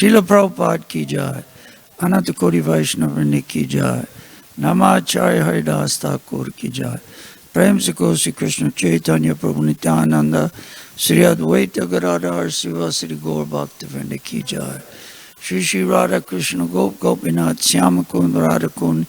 Srila Prabhupada ki jai. Ananta Koti Vaishnava Vrinda ki jai. Namacharya Haridas Thakur ki jai. Prem se Kosi Krishna Chaitanya Prabhu Nityananda Sri Advaita Gadadhar Srivasari Gaur Bhakta Vrinda ki jai. Shri Shri Radha Krishna Gop Gopinath Syama Kund Radha Kund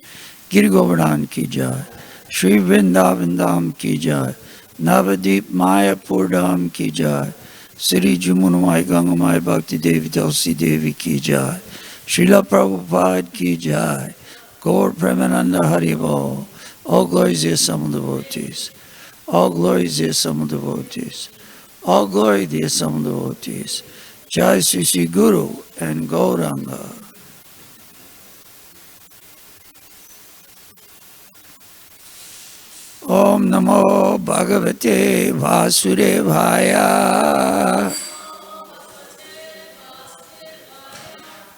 Giri Govardhan ki jai. Shri Vrindavan Dham ki jai. Navadeep Mayapur Dham ki jai. Sri Jamunamai Gangamai Bhakti Devi Tulsi Devi ki jai. Srila Prabhupada ki jai. Gaur Premananda Haribol. All glories to some devotees. All glories to some devotees. All glory to some devotees. Jai Sri Sri Guru and Gauranga. Om Namo Bhagavate Vasudevaya.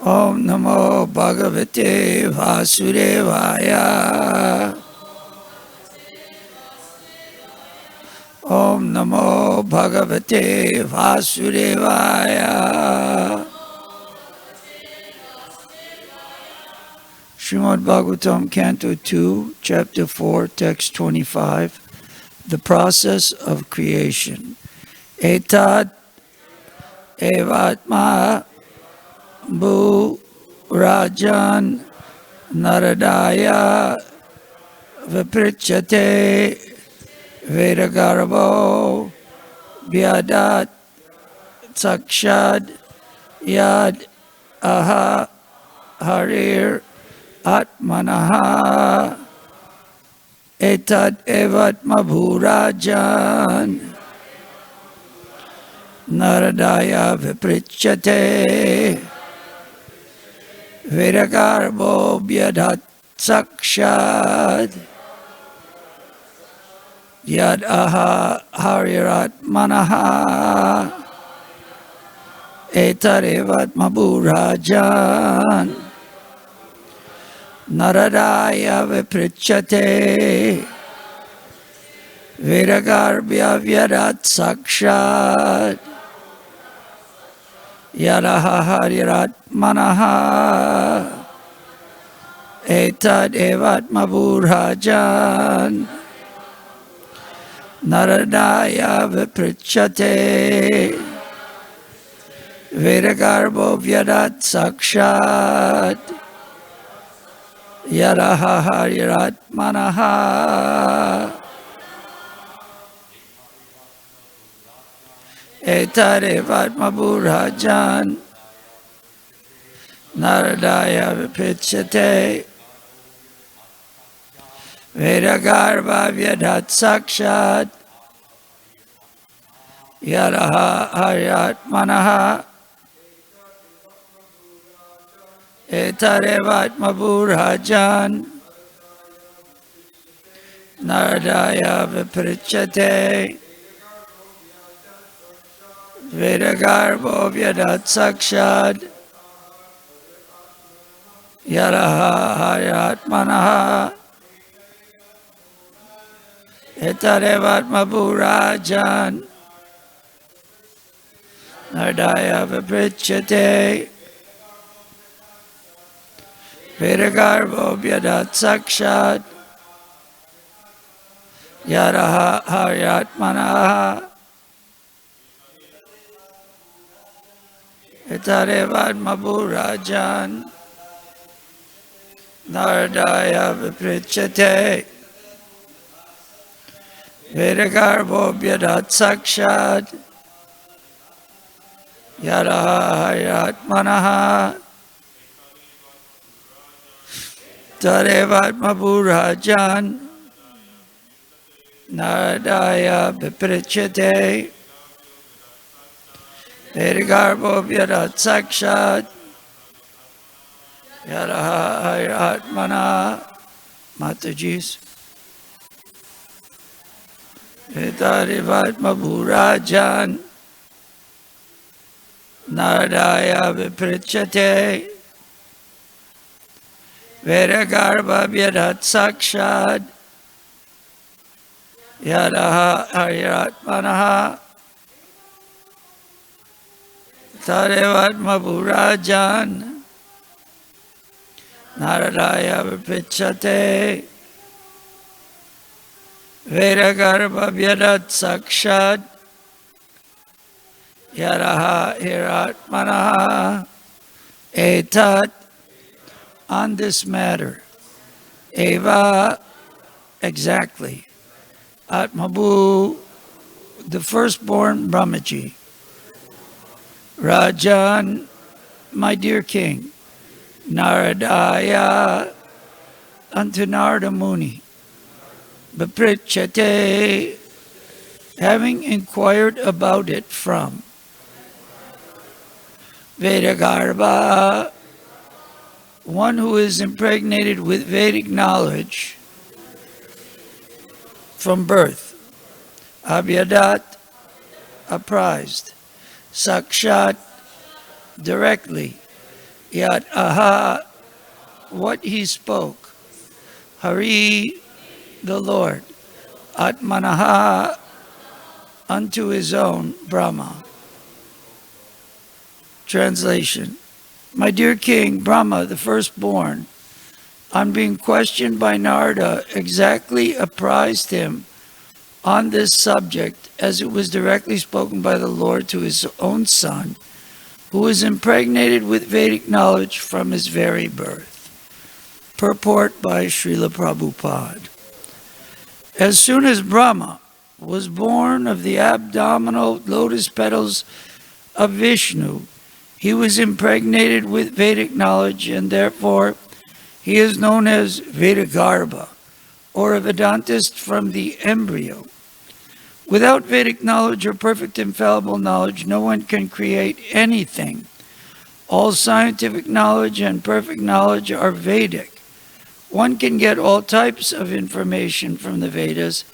Om Namo Bhagavate Vasudevaya. Om Namo Bhagavate Vasudevaya. Srimad Bhagavatam, Canto 2, Chapter 4, Text 25, The Process of Creation. Etad evatma bhu rajan naradaya viprichate vedagarbo vyadat sakshad yad aha harir Atmanaha etad evatma bhurajan naradaya viprichate viragarbo bhyadat sakshad yad aha hariratmanaha etad evatma bhurajan Naradaya viprichate Viragarbhya vyadat sakshat Yadaha harirat manaha Etad evatma burhajan Naradaya viprichate Viragarbho vyadat sakshat Yadaha harirat manaha Etare vatma burhajan Naradaya vipichate Vedagarbha vyadat sakshat Yadaha harirat manaha Etare vatma burhajan Naradaya viprichate Vedagarbho vyadat sakshad Yadaha harirat manaha Etare vatma burhajan Naradaya viprichate Vedagarbho vyadat sakshat Yadaha harirat manaha Etare vatma burhajan Naradaya viprichate Vedagarbho vyadat sakshat Yadaha harirat manaha Etare vatma burhajan Naradaya viprichate Vedagarbho vyadat sakshat Yadaha harirat manaha Matajis Etare vatma burhajan Naradaya viprichate Vedagarbha vyadat sakshat Yadaha harirat manaha Tadevatma Rajan Naradaya Vipichate Vedagarbha Vyadat Sakshad Yaraha Hiratmanaha Etat. On this matter, Eva, exactly, Atmabhu, the firstborn Brahmaji, Rajan, my dear king, Naradaya, unto Narada Muni, Bapritchate, having inquired about it from Vedagarbha, one who is impregnated with Vedic knowledge from birth, Abhyadat, apprised, Sakshat, directly, Yat Aha, what he spoke, Hari, the Lord, Atmanaha, unto his own Brahma. Translation. My dear king, Brahma, the firstborn, on being questioned by Narada, exactly apprised him on this subject as it was directly spoken by the Lord to his own son, who was impregnated with Vedic knowledge from his very birth. Purport by Srila Prabhupada. As soon as Brahma was born of the abdominal lotus petals of Vishnu, he was impregnated with Vedic knowledge, and therefore he is known as Vedagarbha, or a Vedantist from the embryo. Without Vedic knowledge or perfect infallible knowledge, no one can create anything. All scientific knowledge and perfect knowledge are Vedic. One can get all types of information from the Vedas,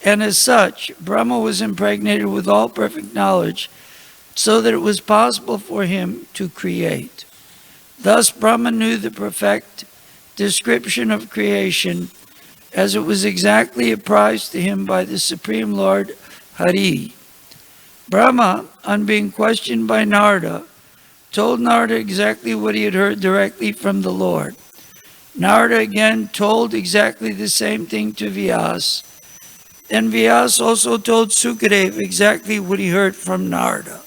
and as such, Brahma was impregnated with all perfect knowledge, so that it was possible for him to create. Thus Brahma knew the perfect description of creation as it was exactly apprised to him by the Supreme Lord Hari. Brahma, on being questioned by Narada, told Narada exactly what he had heard directly from the Lord. Narada again told exactly the same thing to Vyas, and Vyas also told Sukadev exactly what he heard from Narada.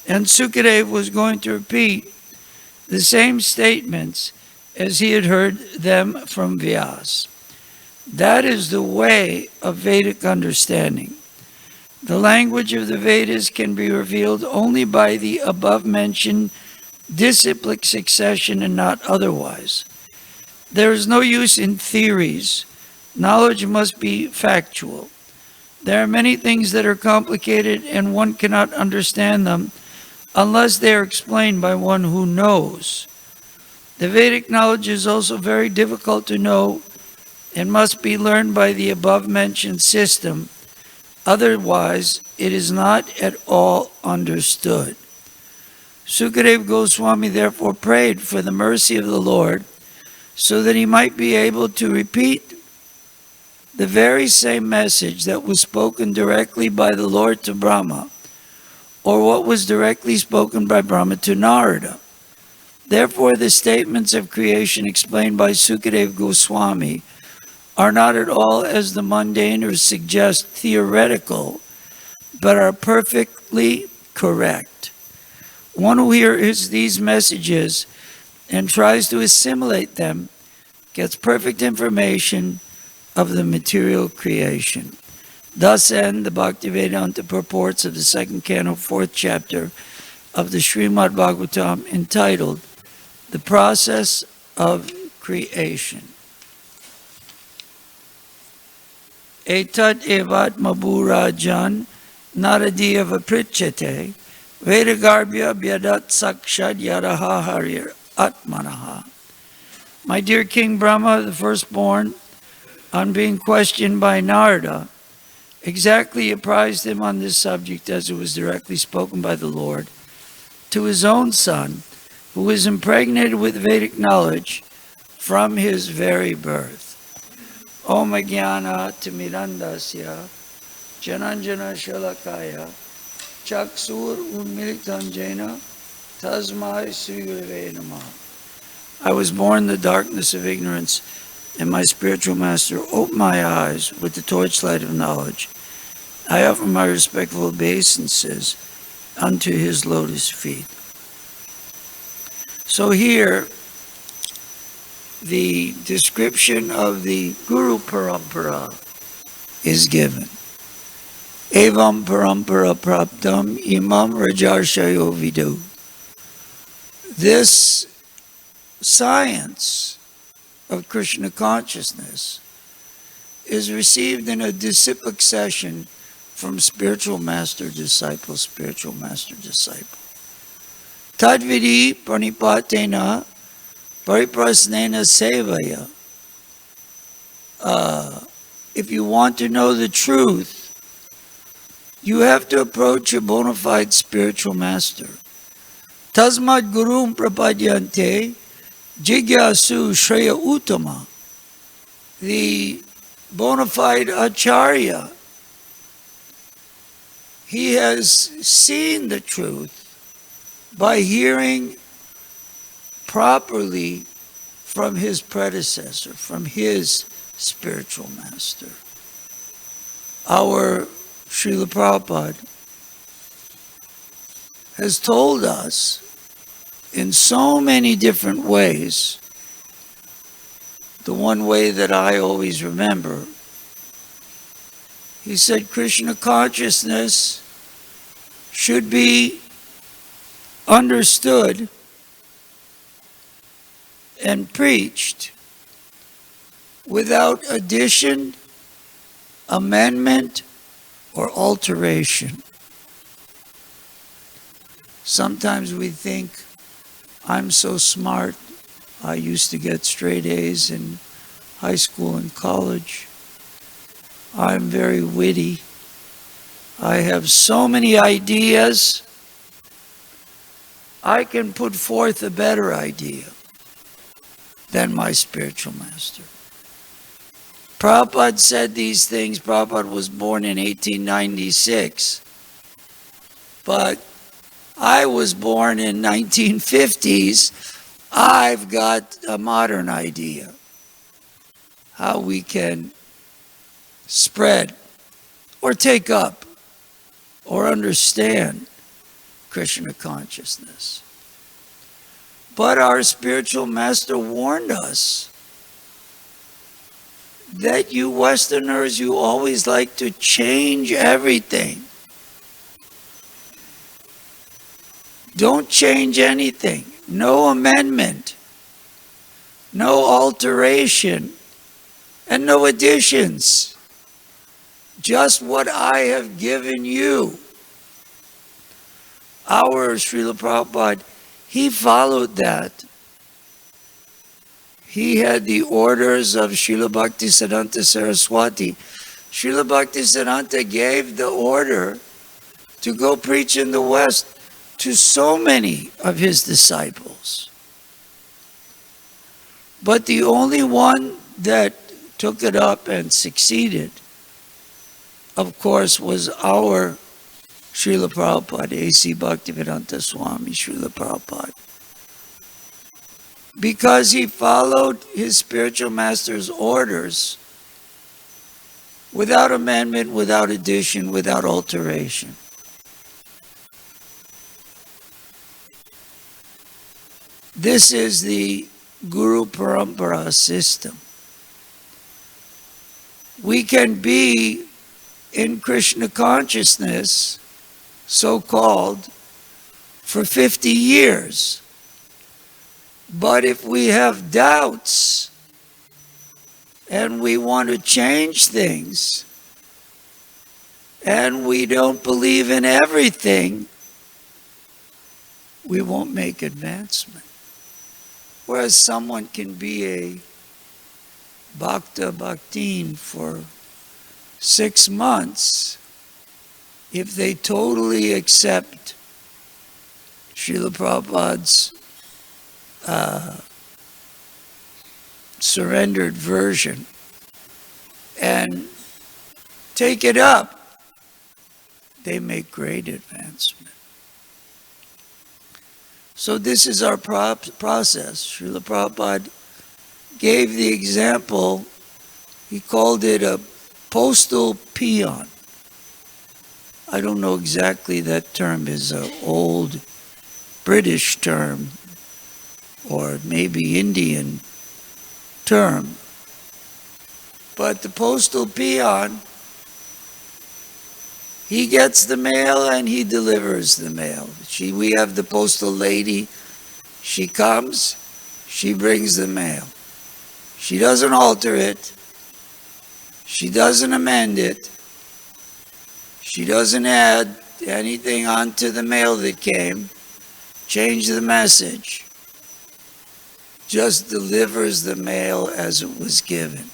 And Sukadev was going to repeat the same statements as he had heard them from Vyas. That is the way of Vedic understanding. The language of the Vedas can be revealed only by the above-mentioned disciplic succession and not otherwise. There is no use in theories. Knowledge must be factual. There are many things that are complicated and one cannot understand them unless they are explained by one who knows. The Vedic knowledge is also very difficult to know and must be learned by the above-mentioned system. Otherwise, it is not at all understood. Sukadev Goswami therefore prayed for the mercy of the Lord so that he might be able to repeat the very same message that was spoken directly by the Lord to Brahma, or what was directly spoken by Brahma to Narada. Therefore, the statements of creation explained by Sukadev Goswami are not at all, as the mundaners suggest, theoretical, but are perfectly correct. One who hears these messages and tries to assimilate them gets perfect information of the material creation. Thus end the Bhaktivedanta purports of the second canto, fourth chapter of the Srimad Bhagavatam, entitled The Process of Creation. Etat evat maburajan naradiya vapritchate vedagarbhya byadat sakshad yaraha harir atmanaha. My dear King Brahma, the firstborn, on being questioned by Narada, exactly apprised him on this subject as it was directly spoken by the Lord to his own son, who was impregnated with Vedic knowledge from his very birth. Om Jnana Timirandasya Jananjana Shalakaya Chaksur Unmilitam Jena Tasmai Sri Gurave Namaha. I was born in the darkness of ignorance, and my spiritual master opened my eyes with the torchlight of knowledge. I offer my respectful obeisances unto his lotus feet. So here, the description of the Guru Parampara is given. Evam Parampara Praptam Imam Rajarshayo Vidu. This science of Krishna consciousness is received in a disciplic session from spiritual master disciple, spiritual master disciple. Tadvidi pranipatena pariprasnena sevaya. If you want to know the truth, you have to approach a bona fide spiritual master. Tasmad gurum prapadyante jigyasu shreya uttama. The bona fide acharya, he has seen the truth by hearing properly from his predecessor, from his spiritual master. Our Srila Prabhupada has told us in so many different ways. The one way that I always remember, he said Krishna consciousness should be understood and preached without addition, amendment, or alteration. Sometimes we think, I'm so smart. I used to get straight A's in high school and college. I'm very witty. I have so many ideas. I can put forth a better idea than my spiritual master. Prabhupada said these things. Prabhupada was born in 1896. But I was born in 1950s. I've got a modern idea how we can spread or take up or understand Krishna consciousness. But our spiritual master warned us that you Westerners, you always like to change everything. Don't change anything. No amendment, no alteration, and no additions. Just what I have given you. Our Srila Prabhupada, he followed that. He had the orders of Srila Bhaktisiddhanta Saraswati. Srila Bhaktisiddhanta gave the order to go preach in the West to so many of his disciples. But the only one that took it up and succeeded, of course, was our Srila Prabhupada, A.C. Bhaktivedanta Swami Srila Prabhupada. Because he followed his spiritual master's orders without amendment, without addition, without alteration. This is the Guru Parampara system. We can be in Krishna consciousness, so-called, for 50 years. But if we have doubts and we want to change things and we don't believe in everything, we won't make advancement. Whereas someone can be a Bhakta Bhaktin for 6 months if they totally accept Srila Prabhupada's surrendered version and take it up, they make great advancement. So this is our process. Srila Prabhupada gave the example, he called it a postal peon. I don't know exactly, that term is an old British term or maybe Indian term. But the postal peon, he gets the mail and he delivers the mail. We have the postal lady. She comes, she brings the mail. She doesn't alter it. She doesn't amend it. She doesn't add anything onto the mail that came, change the message. Just delivers the mail as it was given.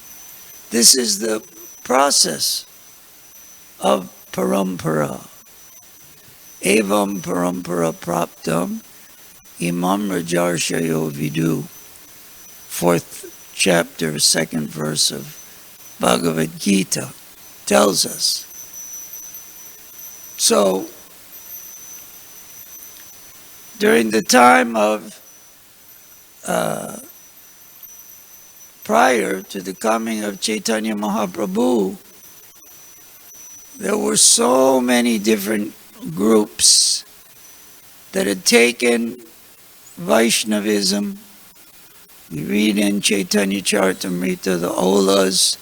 This is the process of parampara. Evam parampara praptam imam rajarshayo vidu. 4th chapter, 2nd verse of Bhagavad Gita tells us. So, during the time of prior to the coming of Chaitanya Mahaprabhu, there were so many different groups that had taken Vaishnavism. We read in Chaitanya Charitamrita the Olas,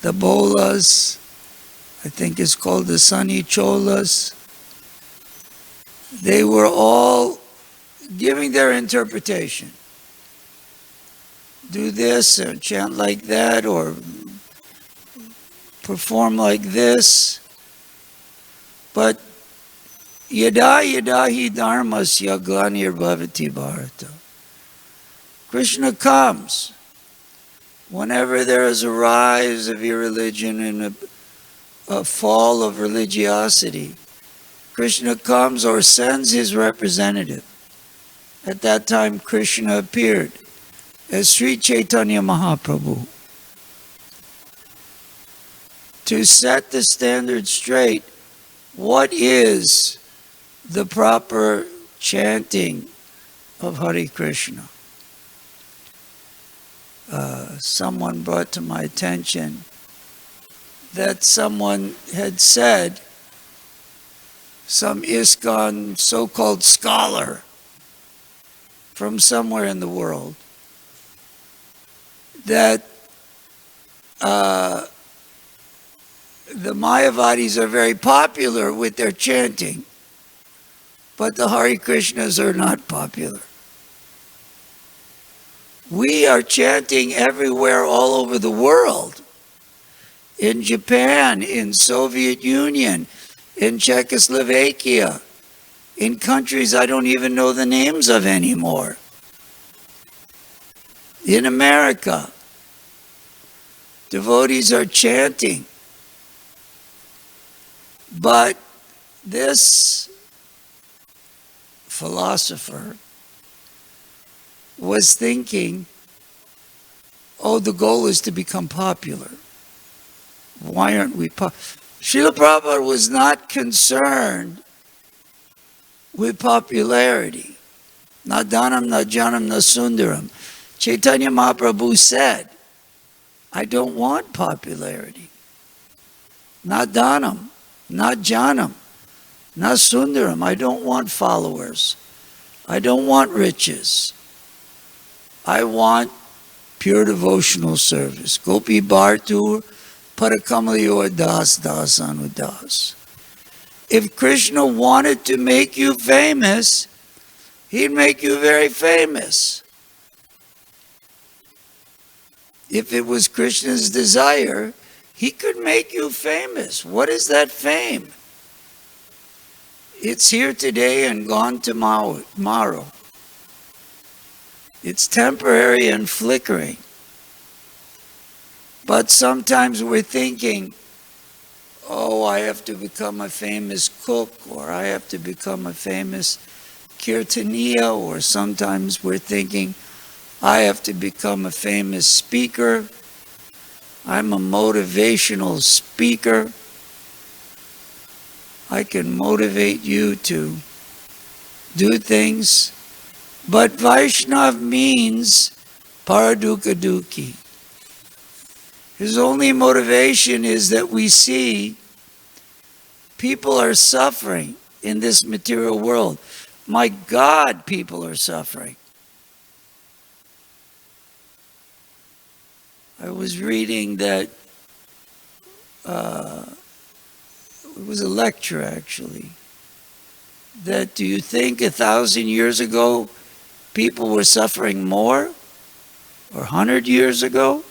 the Bolas, I think it's called the Sunny Cholas. They were all giving their interpretation. Do this, or chant like that, or perform like this. But yada yada hi dharmasya glanir bhavati bharata. Krishna comes whenever there is a rise of irreligion and a fall of religiosity. Krishna comes or sends his representative. At that time, Krishna appeared as Sri Chaitanya Mahaprabhu to set the standard straight. What is the proper chanting of Hare Krishna? Someone brought to my attention that someone had said, some ISKCON so-called scholar from somewhere in the world, that the Mayavadis are very popular with their chanting, but the Hare Krishnas are not popular. We are chanting everywhere all over the world. In Japan, in Soviet Union, in Czechoslovakia, in countries I don't even know the names of anymore. In America, devotees are chanting. But this philosopher was thinking, oh, the goal is to become popular. Why aren't we popular? Srila Prabhupada was not concerned with popularity. Na dhanam, na janam, na sundaram. Chaitanya Mahaprabhu said, I don't want popularity. Na dhanam, not janam, not sundaram. I don't want followers. I don't want riches. I want pure devotional service. Gopi Bhartur Parakamalayor Das Das Anudas. If Krishna wanted to make you famous, he'd make you very famous. If it was Krishna's desire, he could make you famous. What is that fame? It's here today and gone tomorrow. It's temporary and flickering. But sometimes we're thinking, oh, I have to become a famous cook, or I have to become a famous kirtaniya, or sometimes we're thinking, I have to become a famous speaker. I'm a motivational speaker. I can motivate you to do things. But Vaishnav means paraduka duki. His only motivation is that we see people are suffering in this material world. My God, people are suffering. I was reading that, it was a lecture actually, that do you think 1,000 years ago people were suffering more? Or 100 years ago?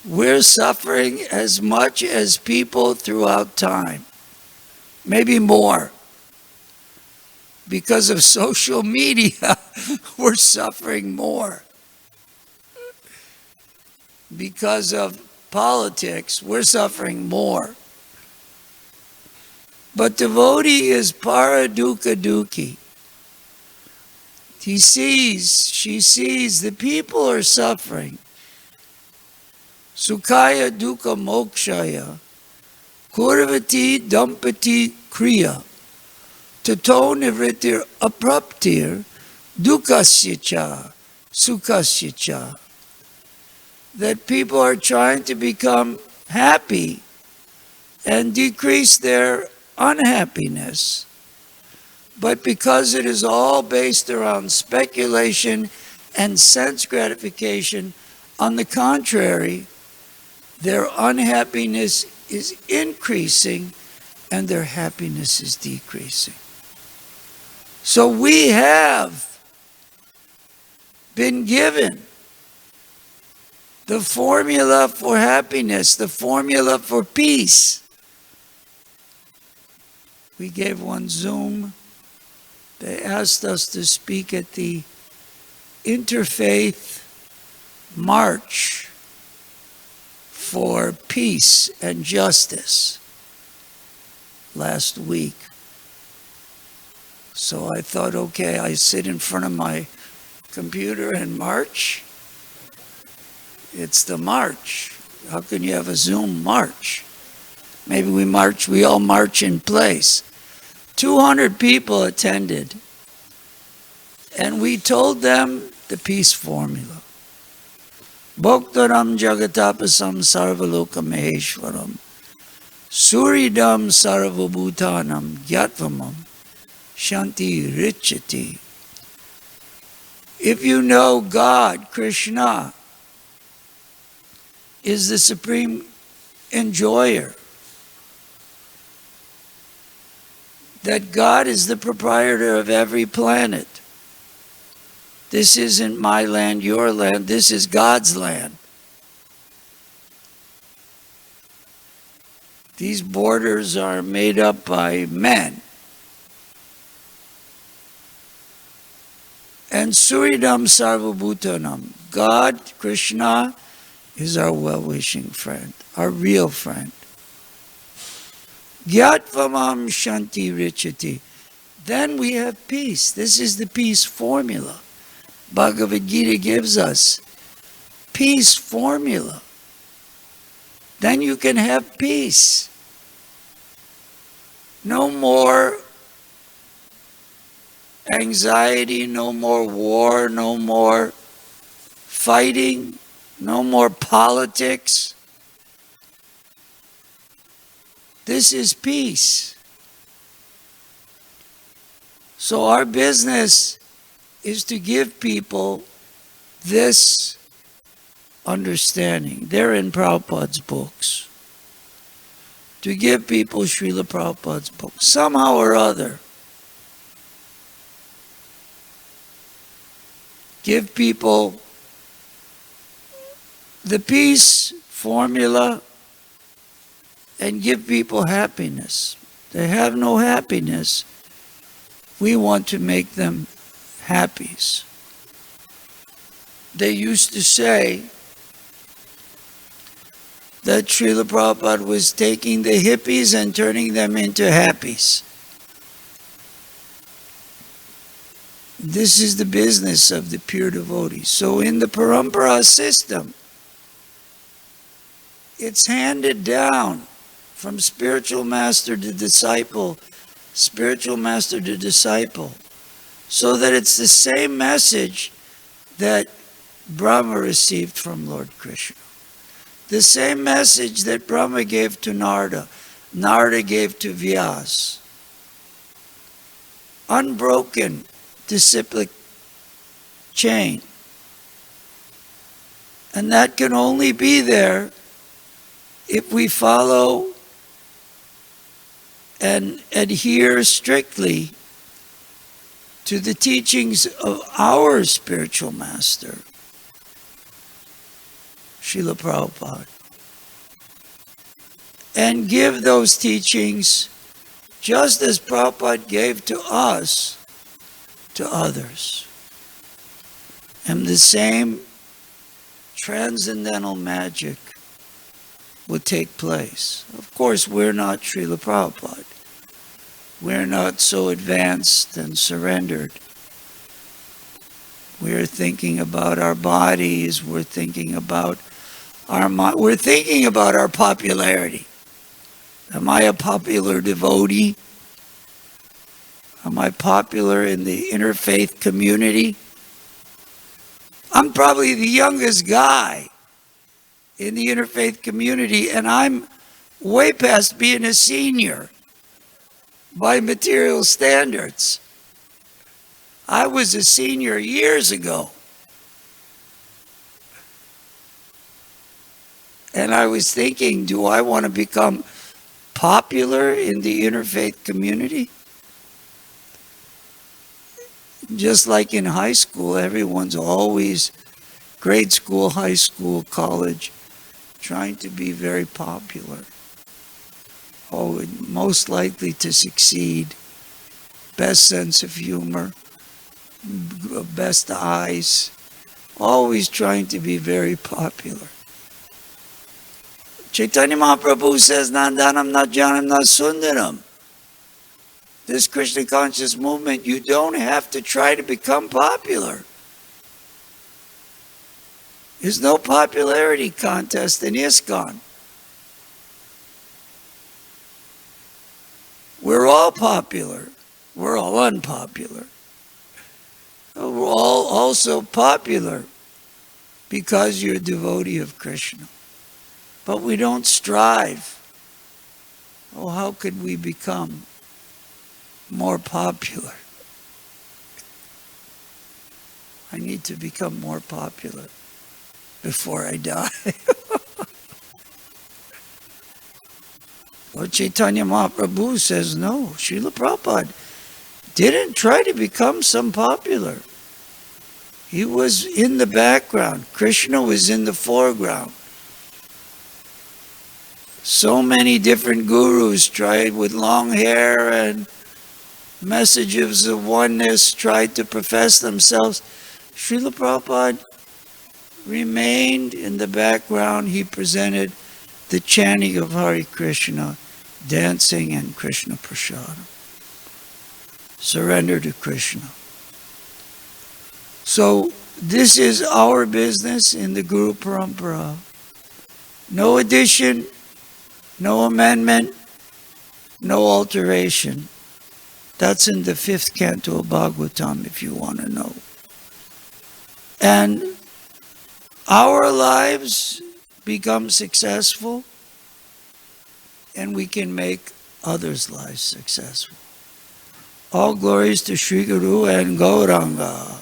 We're suffering as much as people throughout time. Maybe more. Because of social media, we're suffering more. Because of politics, we're suffering more. But devotee is paraduka duki. He sees, she sees the people are suffering. Sukhaya dukkha mokshaya kurvati dampati kriya tato nivritir apraptir dukkasya cha sukhasya cha. That people are trying to become happy and decrease their unhappiness. But because it is all based around speculation and sense gratification, on the contrary, their unhappiness is increasing and their happiness is decreasing. So we have been given the formula for happiness, the formula for peace. We gave one Zoom. They asked us to speak at the Interfaith March for Peace and Justice last week. So I thought, okay, I sit in front of my computer and march. It's the march. How can you have a Zoom march? Maybe we all march in place. 200 people attended. And we told them the peace formula. Bhoktaram jagatapasam sarvaloka maheshwaram suridam sarvabhutanam gyatvam shanti richati. If you know God, Krishna, is the supreme enjoyer, that God is the proprietor of every planet. This isn't my land, your land, this is God's land. These borders are made up by men. And Suridam Sarvabhutanam, God, Krishna, is our well-wishing friend, our real friend. Gyatvamam Shanti Richati. Then we have peace. This is the peace formula. Bhagavad Gita gives us peace formula. Then you can have peace. No more anxiety, no more war, no more fighting, no more politics. This is peace. So our business is to give people this understanding. They're in Prabhupada's books. To give people Srila Prabhupada's books, somehow or other. Give people the peace formula and give people happiness. They have no happiness. We want to make them happy. They used to say that Srila Prabhupada was taking the hippies and turning them into happies. This is the business of the pure devotees. So in the parampara system, it's handed down from spiritual master to disciple, spiritual master to disciple, so that it's the same message that Brahma received from Lord Krishna. The same message that Brahma gave to Narada, Narada gave to Vyas. Unbroken disciplic chain. And that can only be there if we follow and adhere strictly to the teachings of our spiritual master, Srila Prabhupada, and give those teachings just as Prabhupada gave to us, to others. And the same transcendental magic will take place. Of course, we're not Srila Prabhupada. We're not so advanced and surrendered. We're thinking about our bodies. We're thinking about our we're thinking about our popularity. Am I a popular devotee? Am I popular in the interfaith community? I'm probably the youngest guy in the interfaith community, and I'm way past being a senior by material standards. I was a senior years ago. And I was thinking, do I want to become popular in the interfaith community? Just like in high school, everyone's always, grade school, high school, college, trying to be very popular. Oh, most likely to succeed, best sense of humor, best eyes, always trying to be very popular. Chaitanya Mahaprabhu says, Nandanam na janam na sundaram. This Krishna conscious movement, you don't have to try to become popular. There's no popularity contest in ISKCON. We're all popular. We're all unpopular. We're all also popular because you're a devotee of Krishna. But we don't strive. Oh, how could we become more popular? I need to become more popular before I die. Lord Chaitanya Mahaprabhu says, no, Srila Prabhupada didn't try to become some popular. He was in the background. Krishna was in the foreground. So many different gurus tried with long hair and messages of oneness, tried to profess themselves. Srila Prabhupada remained in the background. He presented the chanting of Hare Krishna, dancing and Krishna Prasadam. Surrender to Krishna. So this is our business in the Guru Parampara. No addition, no amendment, no alteration. That's in the 5th canto of Bhagavatam, if you want to know. And our lives become successful, and we can make others' lives successful. All glories to Sri Guru and Gauranga.